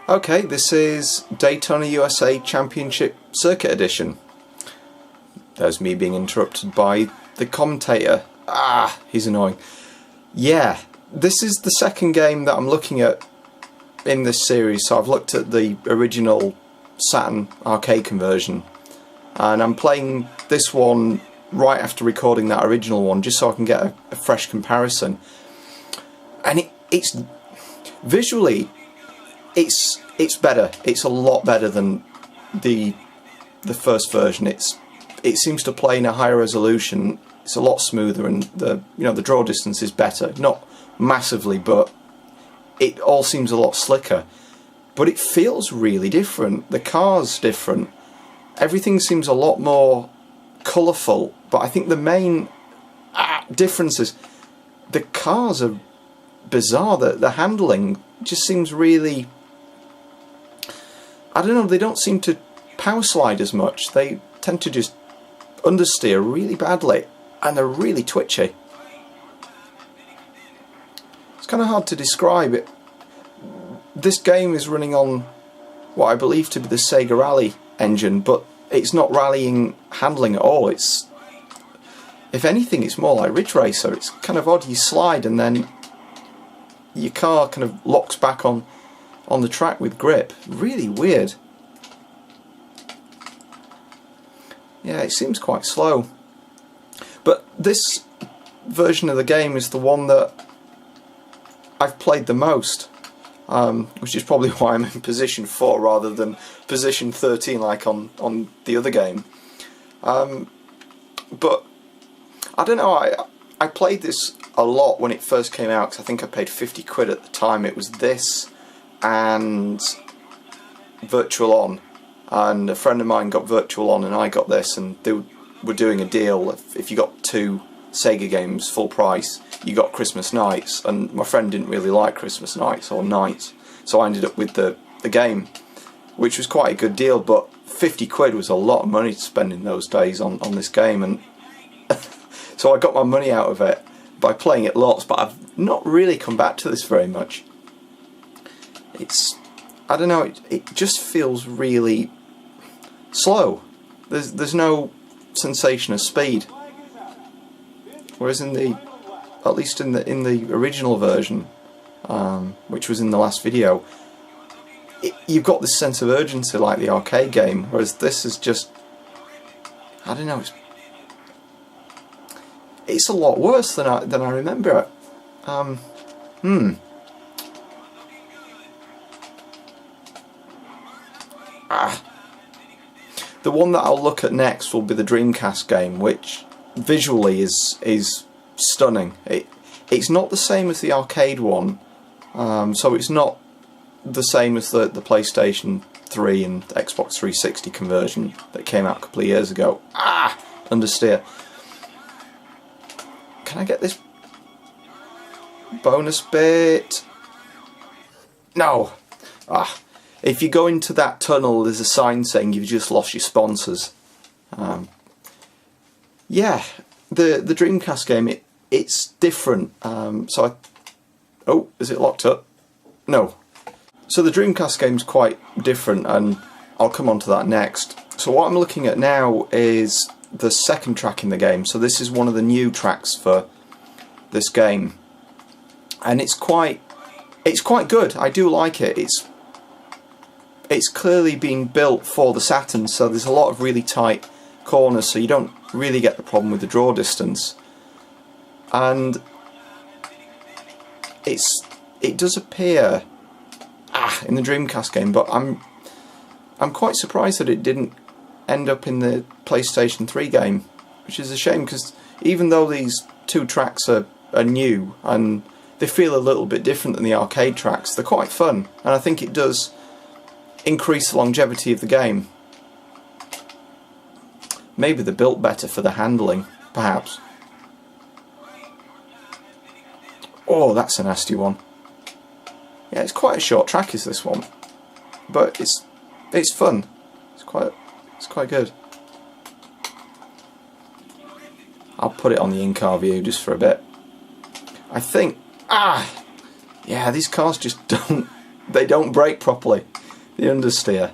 Okay, this is Daytona USA Championship Circuit Edition. There's me being interrupted by the commentator. He's annoying. Yeah, this is the second game that I'm looking at in this series. So I've looked at the original Saturn arcade conversion, and I'm playing this one right after recording that original one, just so I can get a fresh comparison. And it's visually, it's better. It's a lot better than the first version. It seems to play in a higher resolution. It's a lot smoother, and the draw distance is better. Not massively, but it all seems a lot slicker. But it feels really different. The car's different. Everything seems a lot more colourful. But I think the main difference is the cars are bizarre. The handling just seems really, I don't know, they don't seem to power slide as much. They tend to just understeer really badly, and they're really twitchy. It's kind of hard to describe it. This game is running on what I believe to be the Sega Rally engine, but it's not rallying handling at all. It's, if anything, it's more like Ridge Racer. It's kind of odd. You slide and then your car kind of locks back on the track with grip. Really weird. Yeah, it seems quite slow. But this version of the game is the one that I've played the most, which is probably why I'm in position 4 rather than position 13 like on the other game. But I don't know, I played this a lot when it first came out, because I think I paid 50 quid at the time. It was this and Virtual On, and a friend of mine got Virtual On and I got this, and they were doing a deal. If you got 2 Sega games full price, you got Christmas Nights, and my friend didn't really like Christmas Nights or Nights, so I ended up with the game, which was quite a good deal. But 50 quid was a lot of money to spend in those days on this game, and so I got my money out of it by playing it lots, but I've not really come back to this very much. It's, I don't know, it just feels really slow. There's no sensation of speed, whereas in the, at least in the original version, which was in the last video, you've got this sense of urgency like the arcade game, whereas this is just, I don't know, it's a lot worse than I remember it. The one that I'll look at next will be the Dreamcast game, which visually is stunning. It's not the same as the arcade one, so it's not the same as the PlayStation 3 and Xbox 360 conversion that came out a couple of years ago. Understeer. Can I get this bonus bit? No. If you go into that tunnel, there's a sign saying you've just lost your sponsors. Yeah, the Dreamcast game, it's different. Oh, is it locked up? No. So the Dreamcast game's quite different, and I'll come on to that next. So what I'm looking at now is the second track in the game. So this is one of the new tracks for this game, and it's quite good. I do like it. It's clearly been built for the Saturn, so there's a lot of really tight corners, so you don't really get the problem with the draw distance. And it does appear in the Dreamcast game, but I'm quite surprised that it didn't end up in the PlayStation 3 game, which is a shame, because even though these 2 tracks are new and they feel a little bit different than the arcade tracks, they're quite fun, and I think it does increase the longevity of the game. Maybe they're built better for the handling, perhaps. Oh, that's a nasty one. Yeah, it's quite a short track, is this one, but it's fun. It's quite good. I'll put it on the in-car view just for a bit. I think, yeah, these cars just don't they don't brake properly. The understeer.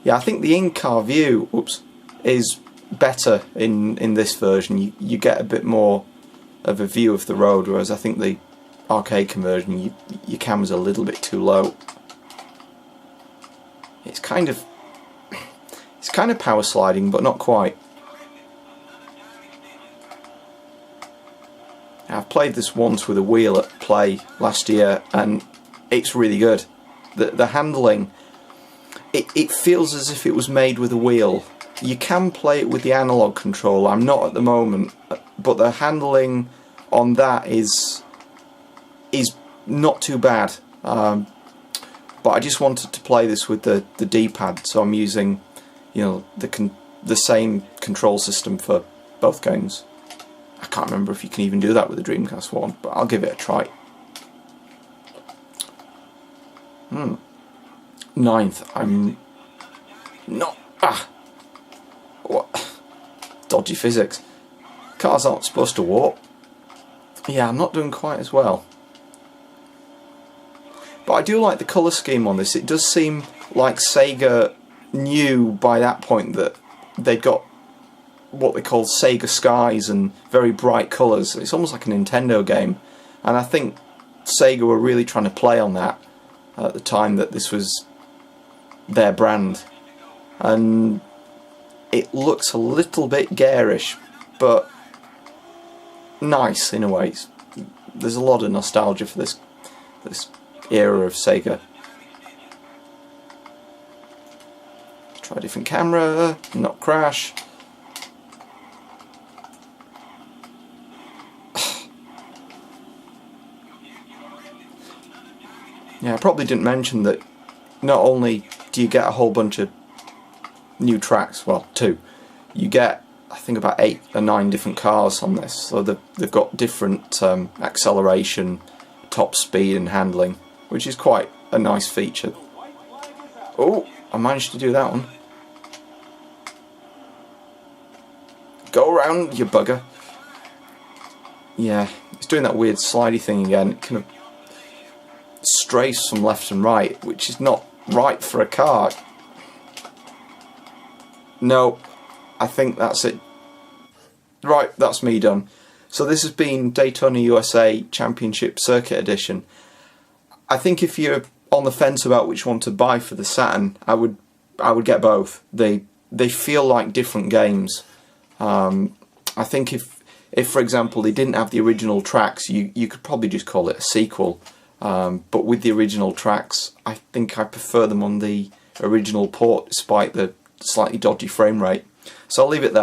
Yeah, I think the in-car view, is better in this version. You get a bit more of a view of the road, whereas I think the arcade conversion, your camera's a little bit too low. It's kind of power sliding, but not quite. I've played this once with a wheel at play last year, and it's really good. The handling, it feels as if it was made with a wheel. You can play it with the analog controller. I'm not at the moment, but the handling on that is not too bad. But I just wanted to play this with the D-pad, so I'm using, the same control system for both games. I can't remember if you can even do that with the Dreamcast one, but I'll give it a try. 9th. I'm not. What? Dodgy physics. Cars aren't supposed to warp. Yeah, I'm not doing quite as well. But I do like the colour scheme on this. It does seem like Sega knew by that point that they'd got what they call Sega skies and very bright colours. It's almost like a Nintendo game, and I think Sega were really trying to play on that at the time that this was their brand. And it looks a little bit garish, but nice in a way. There's a lot of nostalgia for this era of Sega. Try a different camera, not crash. Yeah, I probably didn't mention that not only do you get a whole bunch of new tracks, well, 2, you get, I think, about 8 or 9 different cars on this. So they've got different acceleration, top speed and handling, which is quite a nice feature. Oh, I managed to do that one. Go around, you bugger. Yeah, it's doing that weird slidey thing again. It kind of strays from left and right, which is not right for a car. No, I think that's it. Right, that's me done. So this has been Daytona USA Championship Circuit Edition. I think if you're on the fence about which one to buy for the Saturn, I would get both. They feel like different games. I think if for example they didn't have the original tracks, you could probably just call it a sequel. But with the original tracks, I think I prefer them on the original port, despite the slightly dodgy frame rate. So I'll leave it there.